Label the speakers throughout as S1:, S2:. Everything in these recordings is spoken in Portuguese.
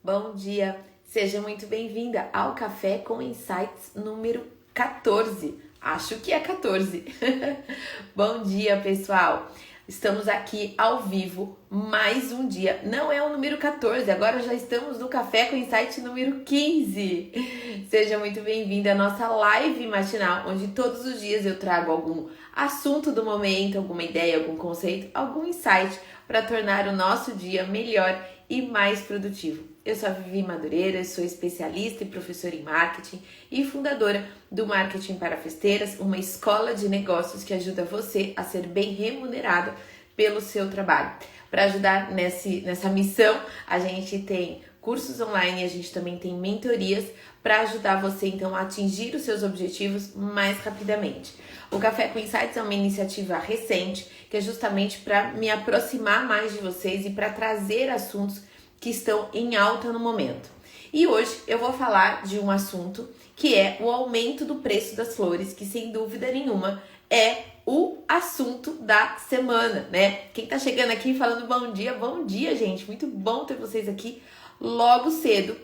S1: Bom dia, seja muito bem-vinda ao Café com Insights número 14. Acho que é 14. Bom dia, pessoal. Estamos aqui ao vivo mais um dia. Não é o número 14, agora já estamos no Café com Insights número 15. Seja muito bem-vinda à nossa live matinal, onde todos os dias eu trago algum assunto do momento, alguma ideia, algum conceito, algum insight para tornar o nosso dia melhor e mais produtivo. Eu sou a Vivi Madureira, sou especialista e professora em marketing e fundadora do Marketing para Festeiras, uma escola de negócios que ajuda você a ser bem remunerado pelo seu trabalho. Para ajudar nessa missão, a gente tem cursos online, a gente também tem mentorias para ajudar você então a atingir os seus objetivos mais rapidamente. O Café com Insights é uma iniciativa recente que é justamente para me aproximar mais de vocês e para trazer assuntos que estão em alta no momento. E hoje eu vou falar de um assunto que é o aumento do preço das flores, que sem dúvida nenhuma é o assunto da semana, né? Quem tá chegando aqui falando bom dia, gente. Muito bom ter vocês aqui logo cedo,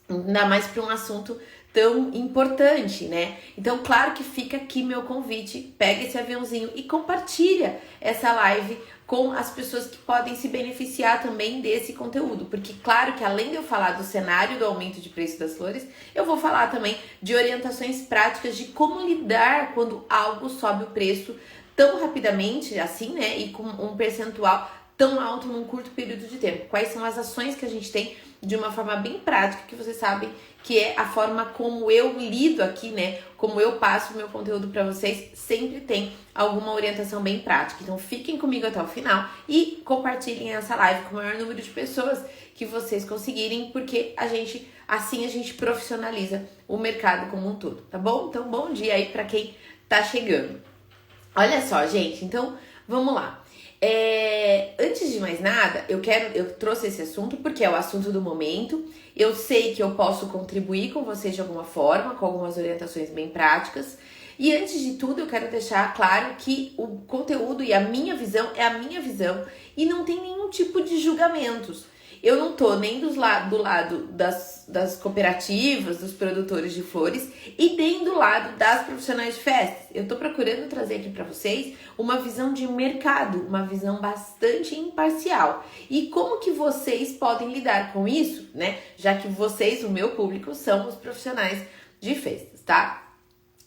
S1: ainda mais para um assunto tão importante, né? Então, claro que fica aqui meu convite, pega esse aviãozinho e compartilha essa live com as pessoas que podem se beneficiar também desse conteúdo, porque claro que além de eu falar do cenário do aumento de preço das flores, eu vou falar também de orientações práticas de como lidar quando algo sobe o preço tão rapidamente assim, né? E com um percentual tão alto num curto período de tempo. Quais são as ações que a gente tem de uma forma bem prática, que vocês sabem que é a forma como eu lido aqui, né? Como eu passo o meu conteúdo para vocês, sempre tem alguma orientação bem prática. Então fiquem comigo até o final e compartilhem essa live com o maior número de pessoas que vocês conseguirem, porque assim a gente profissionaliza o mercado como um todo, tá bom? Então bom dia aí para quem tá chegando. Olha só, gente, então vamos lá. Antes de mais nada, eu trouxe esse assunto porque é o assunto do momento. Eu sei que eu posso contribuir com vocês de alguma forma, com algumas orientações bem práticas. E antes de tudo, eu quero deixar claro que o conteúdo e a minha visão é a minha visão e não tem nenhum tipo de julgamentos. Eu não tô nem do lado das cooperativas, dos produtores de flores e nem do lado das profissionais de festas. Eu tô procurando trazer aqui para vocês uma visão de mercado, uma visão bastante imparcial. E como que vocês podem lidar com isso, né? Já que vocês, o meu público, são os profissionais de festas, tá?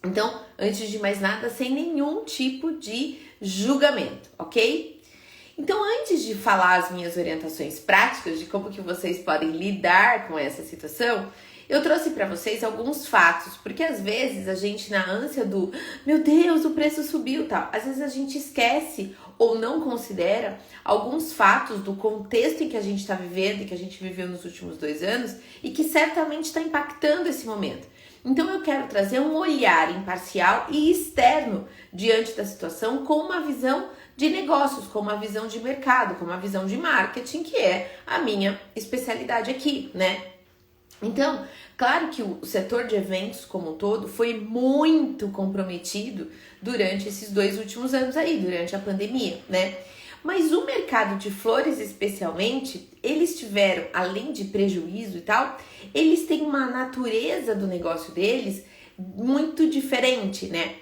S1: Então, antes de mais nada, sem nenhum tipo de julgamento, ok? Então, antes de falar as minhas orientações práticas de como que vocês podem lidar com essa situação, eu trouxe para vocês alguns fatos, porque às vezes a gente na ânsia do meu Deus, o preço subiu, tal, às vezes a gente esquece ou não considera alguns fatos do contexto em que a gente está vivendo e que a gente viveu nos últimos 2 anos e que certamente está impactando esse momento. Então eu quero trazer um olhar imparcial e externo diante da situação com uma visão de negócios, com uma visão de mercado, com uma visão de marketing, que é a minha especialidade aqui, né? Então, claro que o setor de eventos como um todo foi muito comprometido durante esses 2 últimos anos aí, durante a pandemia, né? Mas o mercado de flores especialmente, eles tiveram, além de prejuízo e tal, eles têm uma natureza do negócio deles muito diferente, né?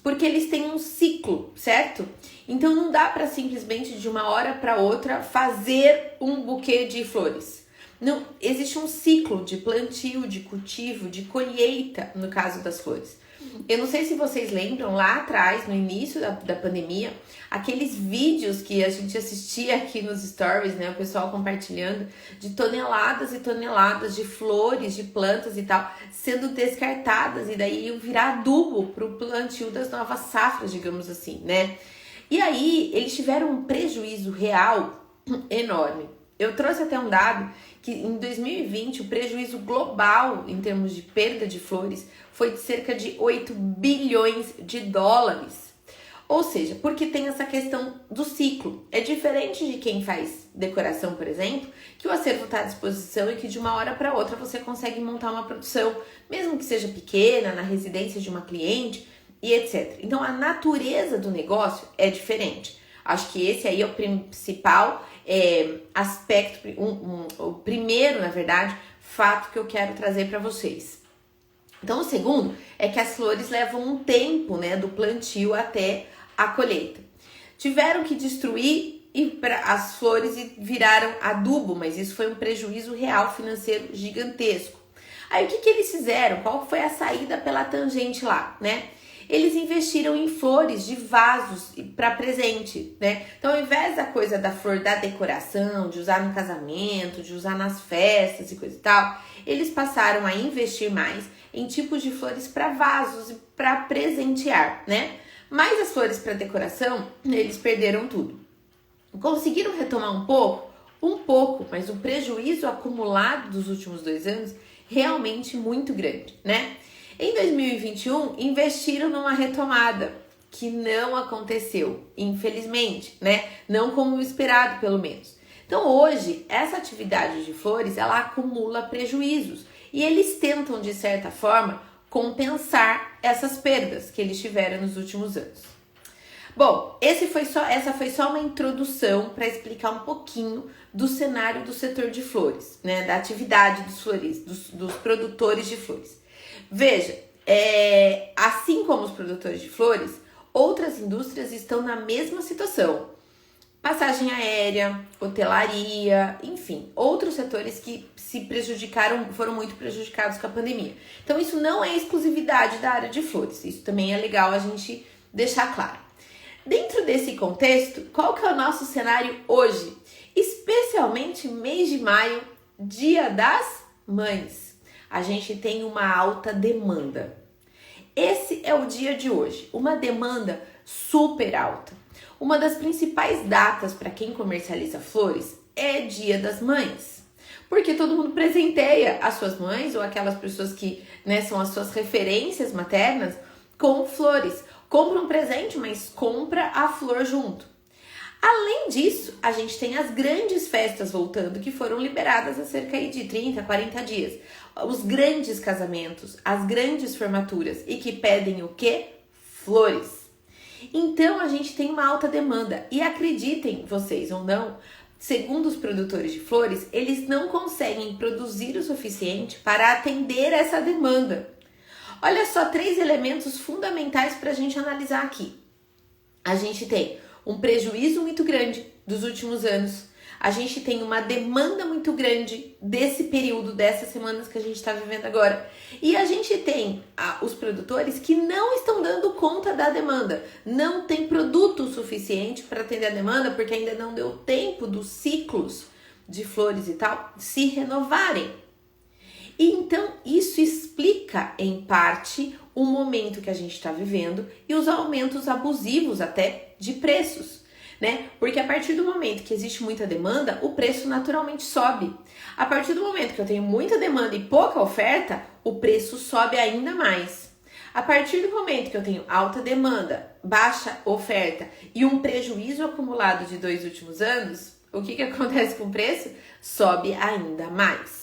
S1: Porque eles têm um ciclo, certo? Então não dá para simplesmente de uma hora para outra fazer um buquê de flores. Não, existe um ciclo de plantio, de cultivo, de colheita no caso das flores. Eu não sei se vocês lembram lá atrás, no início da pandemia, aqueles vídeos que a gente assistia aqui nos stories, né? O pessoal compartilhando de toneladas e toneladas de flores, de plantas e tal, sendo descartadas e daí iam virar adubo para o plantio das novas safras, digamos assim, né? E aí eles tiveram um prejuízo real enorme. Eu trouxe até um dado que em 2020 o prejuízo global em termos de perda de flores foi de cerca de 8 bilhões de dólares. Ou seja, porque tem essa questão do ciclo. É diferente de quem faz decoração, por exemplo, que o acervo está à disposição e que de uma hora para outra você consegue montar uma produção, mesmo que seja pequena, na residência de uma cliente e etc. Então a natureza do negócio é diferente. Acho que esse aí é o principal aspecto, o primeiro, na verdade, fato que eu quero trazer para vocês. Então, o segundo é que as flores levam um tempo, né, do plantio até a colheita. Tiveram que destruir as flores e viraram adubo, mas isso foi um prejuízo real financeiro gigantesco. Aí, o que eles fizeram? Qual foi a saída pela tangente lá, né? Eles investiram em flores de vasos para presente, né? Então, ao invés da coisa da flor da decoração, de usar no casamento, de usar nas festas e coisa e tal, eles passaram a investir mais em tipos de flores para vasos e para presentear, né? Mas as flores para decoração, eles perderam tudo. Conseguiram retomar um pouco, mas o prejuízo acumulado dos últimos 2 anos realmente muito grande, né? Em 2021, investiram numa retomada que não aconteceu, infelizmente, né? Não como esperado, pelo menos. Então, hoje, essa atividade de flores, ela acumula prejuízos e eles tentam, de certa forma, compensar essas perdas que eles tiveram nos últimos anos. Bom, essa foi só uma introdução para explicar um pouquinho do cenário do setor de flores, né? Da atividade dos produtores de flores. Veja, assim como os produtores de flores, outras indústrias estão na mesma situação. Passagem aérea, hotelaria, enfim, outros setores que foram muito prejudicados com a pandemia. Então, isso não é exclusividade da área de flores, isso também é legal a gente deixar claro. Dentro desse contexto, qual que é o nosso cenário hoje? Especialmente mês de maio, Dia das Mães. A gente tem uma alta demanda. Esse é o dia de hoje, uma demanda super alta. Uma das principais datas para quem comercializa flores é Dia das Mães, porque todo mundo presenteia as suas mães ou aquelas pessoas que, né, são as suas referências maternas com flores. Compra um presente, mas compra a flor junto. Além disso, a gente tem as grandes festas voltando, que foram liberadas há cerca de 30, 40 dias. Os grandes casamentos, as grandes formaturas e que pedem o quê? Flores. Então, a gente tem uma alta demanda. E acreditem vocês ou não, segundo os produtores de flores, eles não conseguem produzir o suficiente para atender essa demanda. Olha só 3 elementos fundamentais para a gente analisar aqui. A gente tem um prejuízo muito grande dos últimos anos. A gente tem uma demanda muito grande desse período, dessas semanas que a gente está vivendo agora. E a gente tem os produtores que não estão dando conta da demanda. Não tem produto suficiente para atender a demanda, porque ainda não deu tempo dos ciclos de flores e tal se renovarem. E então isso explica, em parte, o momento que a gente está vivendo e os aumentos abusivos até de preços, né? Porque a partir do momento que existe muita demanda, o preço naturalmente sobe. A partir do momento que eu tenho muita demanda e pouca oferta, o preço sobe ainda mais. A partir do momento que eu tenho alta demanda, baixa oferta e um prejuízo acumulado de 2 últimos anos, o que acontece com o preço? Sobe ainda mais.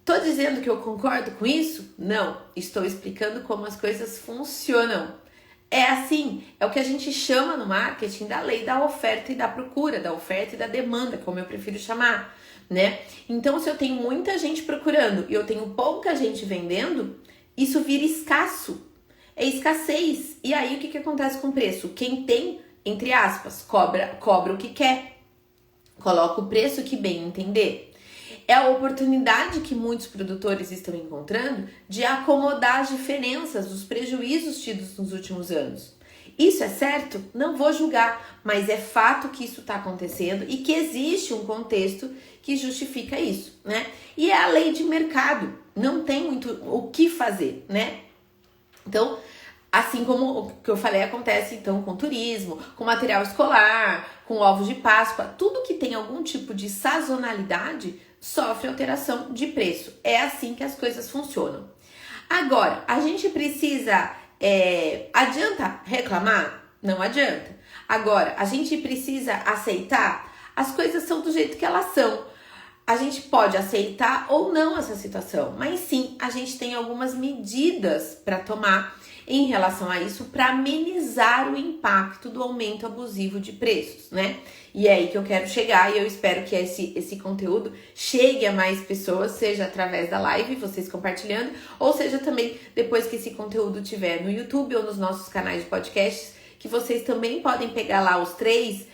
S1: Tô dizendo que eu concordo com isso? Não, estou explicando como as coisas funcionam. É assim, é o que a gente chama no marketing da lei da oferta e da procura, da oferta e da demanda, como eu prefiro chamar, né? Então, se eu tenho muita gente procurando e eu tenho pouca gente vendendo, isso vira escasso, é escassez. E aí, o que acontece com o preço? Quem tem, entre aspas, cobra o que quer, coloca o preço que bem entender. É a oportunidade que muitos produtores estão encontrando de acomodar as diferenças dos prejuízos tidos nos últimos anos. Isso é certo? Não vou julgar, mas é fato que isso está acontecendo e que existe um contexto que justifica isso, né? E é a lei de mercado, não tem muito o que fazer, né? Então, assim como o que eu falei acontece então com turismo, com material escolar, com ovos de Páscoa, tudo que tem algum tipo de sazonalidade sofre alteração de preço. É assim que as coisas funcionam. Agora, a gente precisa... adianta reclamar? Não adianta. Agora, a gente precisa aceitar? As coisas são do jeito que elas são. A gente pode aceitar ou não essa situação, mas sim, a gente tem algumas medidas para tomar em relação a isso para amenizar o impacto do aumento abusivo de preços, né? E é aí que eu quero chegar e eu espero que esse conteúdo chegue a mais pessoas, seja através da live, vocês compartilhando, ou seja também depois que esse conteúdo estiver no YouTube ou nos nossos canais de podcasts, que vocês também podem pegar lá os três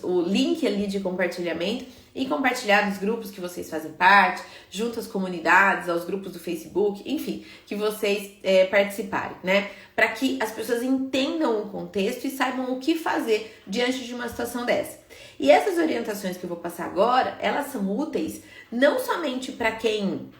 S1: o link ali de compartilhamento e compartilhar nos grupos que vocês fazem parte, junto às comunidades, aos grupos do Facebook, enfim, que vocês participarem, né? Para que as pessoas entendam o contexto e saibam o que fazer diante de uma situação dessa. E essas orientações que eu vou passar agora, elas são úteis não somente para quem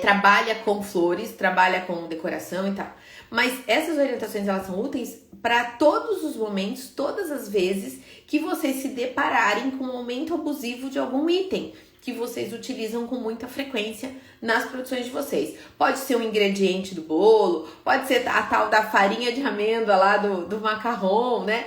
S1: trabalha com flores, trabalha com decoração e tal, mas essas orientações elas são úteis para todos os momentos, todas as vezes que vocês se depararem com um aumento abusivo de algum item que vocês utilizam com muita frequência nas produções de vocês. Pode ser um ingrediente do bolo, pode ser a tal da farinha de amêndoa lá do macarrão, né?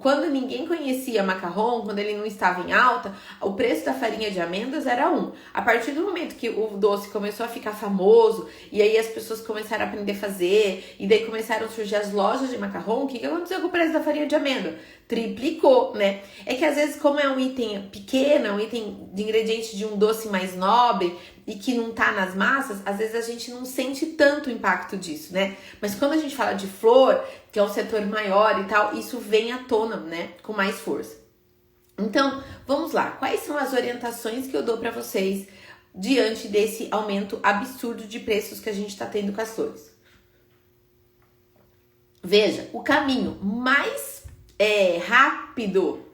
S1: Quando ninguém conhecia macarrão, quando ele não estava em alta, o preço da farinha de amêndoas era 1. A partir do momento que o doce começou a ficar famoso, e aí as pessoas começaram a aprender a fazer, e daí começaram a surgir as lojas de macarrão, o que aconteceu com o preço da farinha de amêndoa? Triplicou, né? É que às vezes, como é um item pequeno, um item de ingrediente de um doce mais nobre e que não tá nas massas, às vezes a gente não sente tanto o impacto disso, né? Mas quando a gente fala de flor, que é um setor maior e tal, isso vem à tona, né? Com mais força. Então, vamos lá. Quais são as orientações que eu dou para vocês diante desse aumento absurdo de preços que a gente tá tendo com as flores? Veja, o caminho mais rápido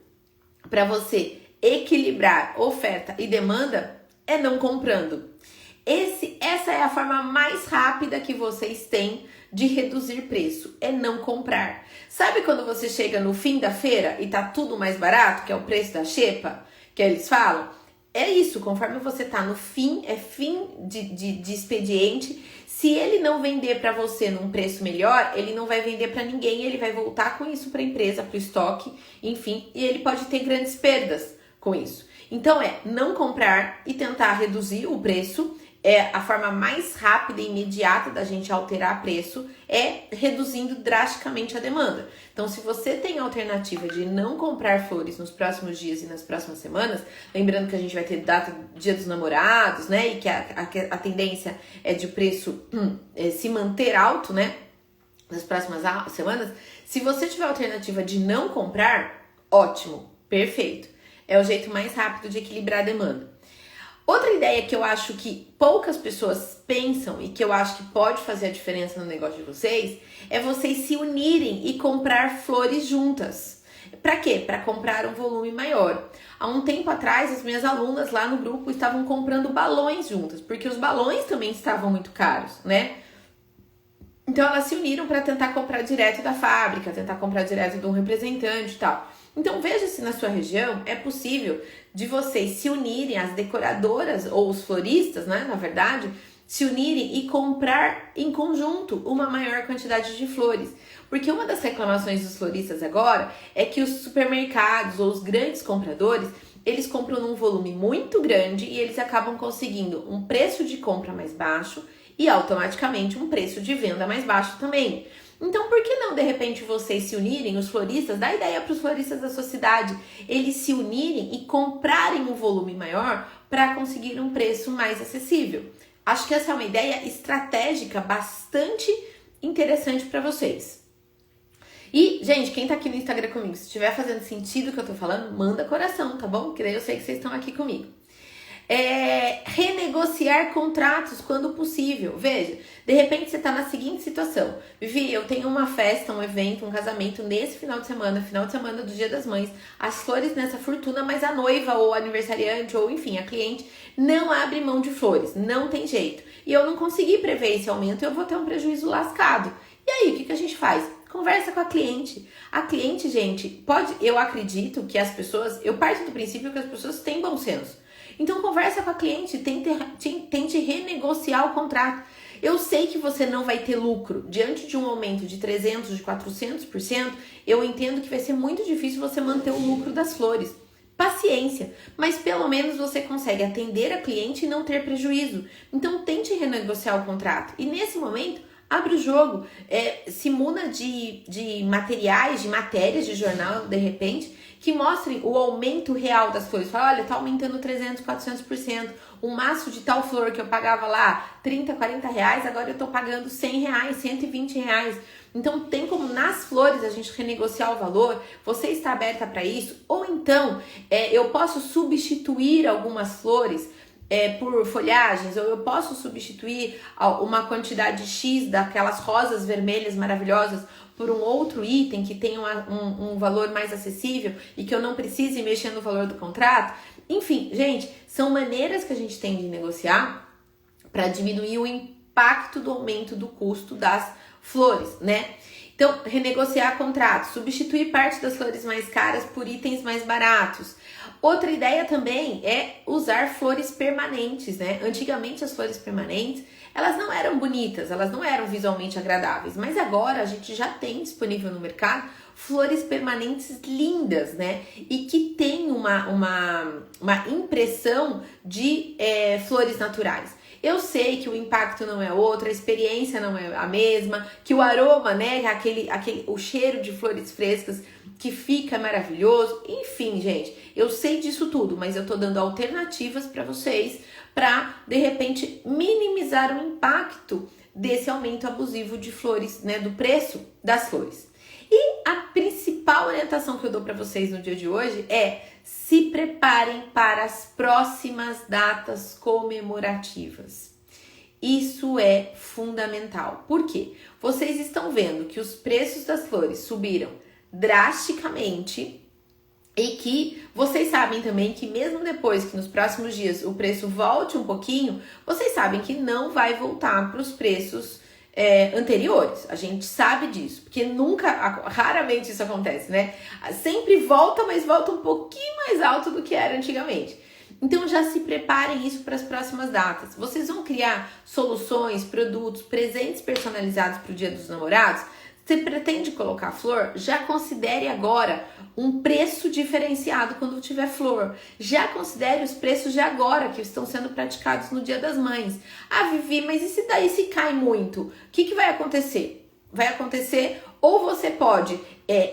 S1: para você equilibrar oferta e demanda é não comprando. Essa é a forma mais rápida que vocês têm de reduzir preço, é não comprar. Sabe quando você chega no fim da feira e tá tudo mais barato, que é o preço da xepa, que eles falam? É isso, conforme você tá no fim, fim de expediente. Se ele não vender para você num preço melhor, ele não vai vender para ninguém, ele vai voltar com isso para a empresa, para o estoque, enfim, e ele pode ter grandes perdas com isso. Então não comprar e tentar reduzir o preço. A forma mais rápida e imediata da gente alterar preço reduzindo drasticamente a demanda. Então, se você tem a alternativa de não comprar flores nos próximos dias e nas próximas semanas, lembrando que a gente vai ter data Dia dos Namorados, né? E que a tendência é de o preço se manter alto, né? Nas próximas semanas. Se você tiver a alternativa de não comprar, ótimo, perfeito. É o jeito mais rápido de equilibrar a demanda. Outra ideia que eu acho que poucas pessoas pensam e que eu acho que pode fazer a diferença no negócio de vocês é vocês se unirem e comprar flores juntas. Para quê? Para comprar um volume maior. Há um tempo atrás, as minhas alunas lá no grupo estavam comprando balões juntas, porque os balões também estavam muito caros, né? Então elas se uniram para tentar comprar direto da fábrica, tentar comprar direto de um representante e tal. Então veja se na sua região é possível de vocês se unirem, as decoradoras ou os floristas, né, na verdade, se unirem e comprar em conjunto uma maior quantidade de flores. Porque uma das reclamações dos floristas agora é que os supermercados ou os grandes compradores, eles compram num volume muito grande e eles acabam conseguindo um preço de compra mais baixo e automaticamente um preço de venda mais baixo também. Então, por que não, de repente, vocês se unirem, os floristas, dá ideia para os floristas da sua cidade, eles se unirem e comprarem um volume maior para conseguir um preço mais acessível. Acho que essa é uma ideia estratégica bastante interessante para vocês. E, gente, quem tá aqui no Instagram comigo, se estiver fazendo sentido o que eu tô falando, manda coração, tá bom? Porque daí eu sei que vocês estão aqui comigo. Renegociar contratos quando possível. Veja, de repente você tá na seguinte situação: Vivi, eu tenho uma festa, um evento, um casamento nesse final de semana do Dia das Mães, as flores nessa fortuna, mas a noiva ou aniversariante ou enfim, a cliente não abre mão de flores, não tem jeito. E eu não consegui prever esse aumento, eu vou ter um prejuízo lascado. E aí, o que a gente faz? Conversa com a cliente. A cliente, gente, eu acredito que as pessoas, eu parto do princípio que as pessoas têm bom senso. Então, conversa com a cliente, tente renegociar o contrato. Eu sei que você não vai ter lucro. Diante de um aumento de 300%, de 400%, eu entendo que vai ser muito difícil você manter o lucro das flores. Paciência, mas pelo menos você consegue atender a cliente e não ter prejuízo. Então, tente renegociar o contrato. E nesse momento, Abre o jogo, se muna de materiais, de matérias de jornal, de repente, que mostrem o aumento real das flores. Fala, olha, tá aumentando 300, 400%. Um maço de tal flor que eu pagava lá 30, 40 reais, agora eu tô pagando 100 reais, 120 reais. Então, tem como nas flores a gente renegociar o valor? Você está aberta para isso? Ou então, eu posso substituir algumas flores por folhagens, ou eu posso substituir uma quantidade X daquelas rosas vermelhas maravilhosas por um outro item que tem um valor mais acessível e que eu não precise mexer no valor do contrato. Enfim, gente, são maneiras que a gente tem de negociar para diminuir o impacto do aumento do custo das flores, né? Então, renegociar contratos, substituir parte das flores mais caras por itens mais baratos. Outra ideia também é usar flores permanentes, né? Antigamente as flores permanentes, elas não eram bonitas, elas não eram visualmente agradáveis, mas agora a gente já tem disponível no mercado flores permanentes lindas, né? E que tem uma impressão de flores naturais. Eu sei que o impacto não é outro, a experiência não é a mesma, que o aroma, né, o cheiro de flores frescas que fica maravilhoso. Enfim, gente, eu sei disso tudo, mas eu tô dando alternativas para vocês para, de repente, minimizar o impacto desse aumento abusivo de flores, né, do preço das flores. E a principal orientação que eu dou para vocês no dia de hoje é: se preparem para as próximas datas comemorativas. Isso é fundamental. Por quê? Vocês estão vendo que os preços das flores subiram drasticamente e que vocês sabem também que mesmo depois que nos próximos dias o preço volte um pouquinho, vocês sabem que não vai voltar para os preços anteriores. A gente sabe disso, porque raramente isso acontece, né? Sempre volta, mas volta um pouquinho mais alto do que era antigamente. Então já se preparem isso para as próximas datas. Vocês vão criar soluções, produtos, presentes personalizados para o Dia dos Namorados. Você pretende colocar flor? Já considere agora um preço diferenciado quando tiver flor. Já considere os preços de agora que estão sendo praticados no Dia das Mães. Ah, Vivi, mas e se daí se cai muito? O que vai acontecer? Vai acontecer, ou você pode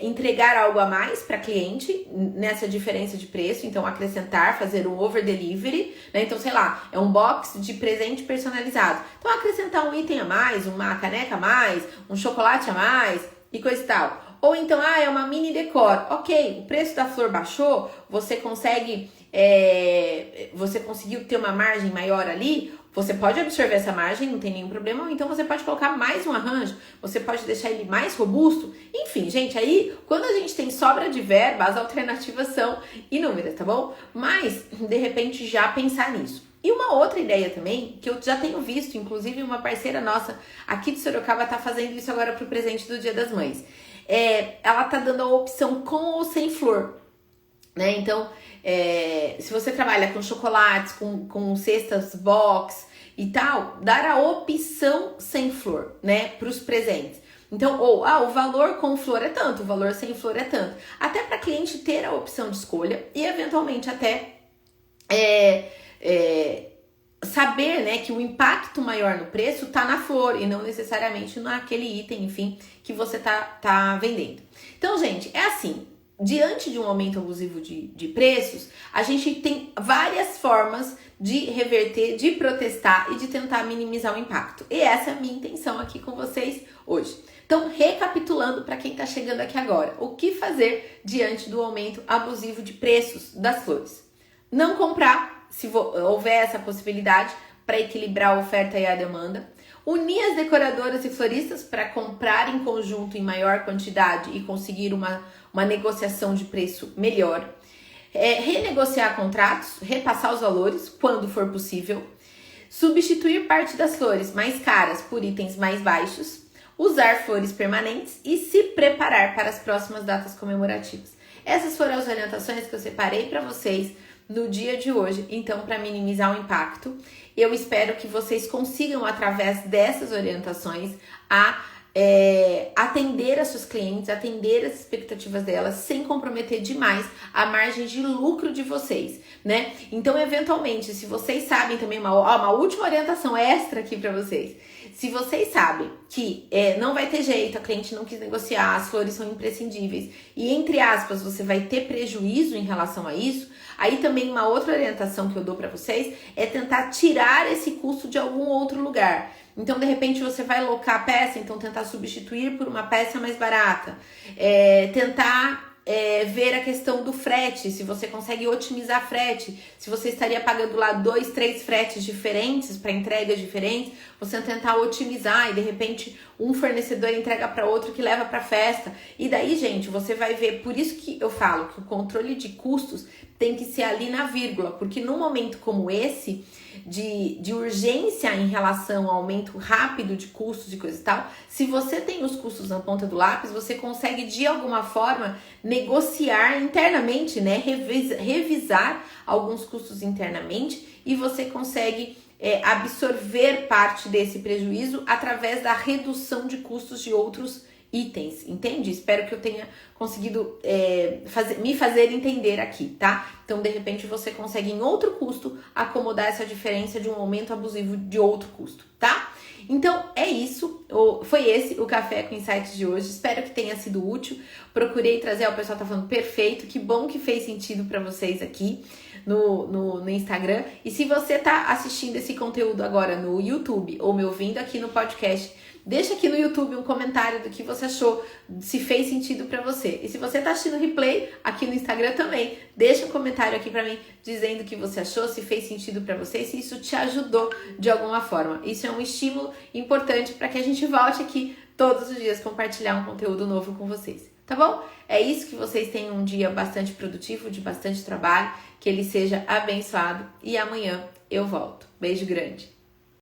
S1: entregar algo a mais para cliente nessa diferença de preço, então acrescentar, fazer um over delivery, né? Então, sei lá, é um box de presente personalizado. Então, acrescentar um item a mais, uma caneca a mais, um chocolate a mais e coisa e tal. Ou então, é uma mini decor. Ok, o preço da flor baixou, você conseguiu ter uma margem maior ali. Você pode absorver essa margem, não tem nenhum problema, ou então você pode colocar mais um arranjo, você pode deixar ele mais robusto. Enfim, gente, aí quando a gente tem sobra de verba, as alternativas são inúmeras, tá bom? Mas, de repente, já pensar nisso. E uma outra ideia também, que eu já tenho visto, inclusive uma parceira nossa aqui de Sorocaba tá fazendo isso agora pro presente do Dia das Mães. Ela tá dando a opção com ou sem flor, né? Então, se você trabalha com chocolates, com cestas box e tal, dar a opção sem flor, né, para os presentes. Então, o valor com flor é tanto, o valor sem flor é tanto. Até para cliente ter a opção de escolha e, eventualmente, até saber, né, que o impacto maior no preço tá na flor e não necessariamente naquele item, enfim, que você tá vendendo. Então, gente, é assim. Diante de um aumento abusivo de preços, a gente tem várias formas de reverter, de protestar e de tentar minimizar o impacto. E essa é a minha intenção aqui com vocês hoje. Então, recapitulando para quem está chegando aqui agora, o que fazer diante do aumento abusivo de preços das flores? Não comprar, se houver essa possibilidade, para equilibrar a oferta e a demanda. Unir as decoradoras e floristas para comprar em conjunto em maior quantidade e conseguir uma negociação de preço melhor. Renegociar contratos, repassar os valores quando for possível. Substituir parte das flores mais caras por itens mais baixos. Usar flores permanentes e se preparar para as próximas datas comemorativas. Essas foram as orientações que eu separei para vocês no dia de hoje, então, para minimizar o impacto. Eu espero que vocês consigam, através dessas orientações, atender as suas clientes, atender as expectativas delas, sem comprometer demais a margem de lucro de vocês, né? Então, eventualmente, se vocês sabem também, uma última orientação extra aqui para vocês. Se vocês sabem que não vai ter jeito, a cliente não quis negociar, as flores são imprescindíveis e, entre aspas, você vai ter prejuízo em relação a isso, aí também uma outra orientação que eu dou para vocês é tentar tirar esse custo de algum outro lugar. Então, de repente, você vai locar a peça, então tentar substituir por uma peça mais barata. Tentar ver a questão do frete, se você consegue otimizar frete, se você estaria pagando lá 2, 3 fretes diferentes para entregas diferentes, você tentar otimizar e de repente um fornecedor entrega para outro que leva para festa. E daí, gente, você vai ver, por isso que eu falo que o controle de custos tem que ser ali na vírgula, porque num momento como esse, de urgência em relação ao aumento rápido de custos e coisa e tal, se você tem os custos na ponta do lápis, você consegue de alguma forma negociar internamente, né? Revisar alguns custos internamente e você consegue absorver parte desse prejuízo através da redução de custos de outros itens, entende? Espero que eu tenha conseguido me fazer entender aqui, tá? Então, de repente, você consegue em outro custo acomodar essa diferença de um aumento abusivo de outro custo, tá? Então, é isso. Foi esse o Café com Insights de hoje. Espero que tenha sido útil. Procurei trazer, o pessoal tá falando perfeito. Que bom que fez sentido para vocês aqui no Instagram. E se você tá assistindo esse conteúdo agora no YouTube ou me ouvindo aqui no podcast, deixa aqui no YouTube um comentário do que você achou, se fez sentido pra você. E se você tá assistindo replay aqui no Instagram também, deixa um comentário aqui pra mim dizendo o que você achou, se fez sentido pra você, se isso te ajudou de alguma forma. Isso é um estímulo importante para que a gente volte aqui todos os dias compartilhar um conteúdo novo com vocês. Tá bom? É isso, que vocês tenham um dia bastante produtivo, de bastante trabalho, que ele seja abençoado e amanhã eu volto. Beijo grande!